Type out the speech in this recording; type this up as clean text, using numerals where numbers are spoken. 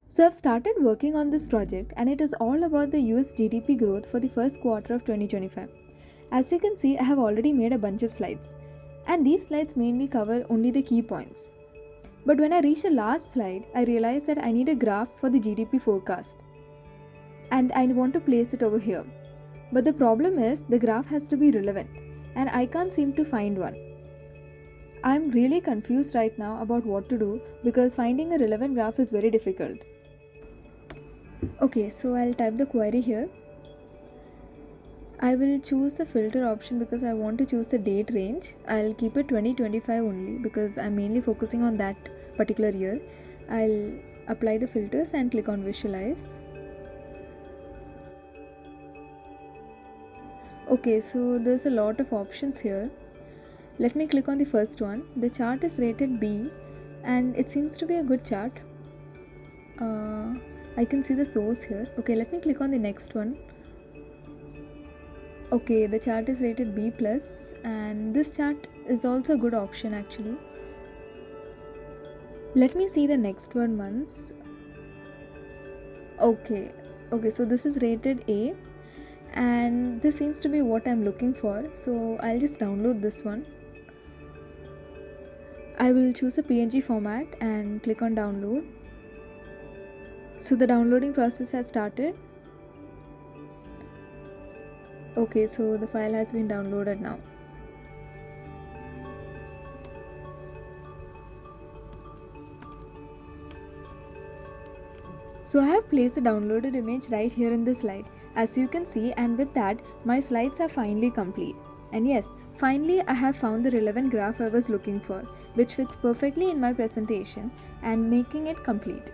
So I've started working on this project and it is all about the US GDP growth for the first quarter of 2025. As you can see, I have already made a bunch of slides. And these slides mainly cover only the key points. But when I reached the last slide, I realized that I need a graph for the GDP forecast. And I want to place it over here. But the problem is the graph has to be relevant and I can't seem to find one. I'm really confused right now about what to do because finding a relevant graph is very difficult. Okay, so I'll type the query here. I will choose the filter option because I want to choose the date range. I'll keep it 2025 only because I'm mainly focusing on that particular year. I'll apply the filters and click on visualize. Okay, so there's a lot of options here. Let me click on the first one. The chart is rated B and it seems to be a good chart. I can see the source here. Okay, let me click on the next one. Okay, the chart is rated B plus and this chart is also a good option actually. Let me see the next one once. Okay, so this is rated A and this seems to be what I'm looking for. So I'll just download this one. I will choose a PNG format and click on download. So the downloading process has started. Okay, so the file has been downloaded now. So I have placed the downloaded image right here in the slide, as you can see, and with that my slides are finally complete. And yes, finally I have found the relevant graph I was looking for, which fits perfectly in my presentation and making it complete.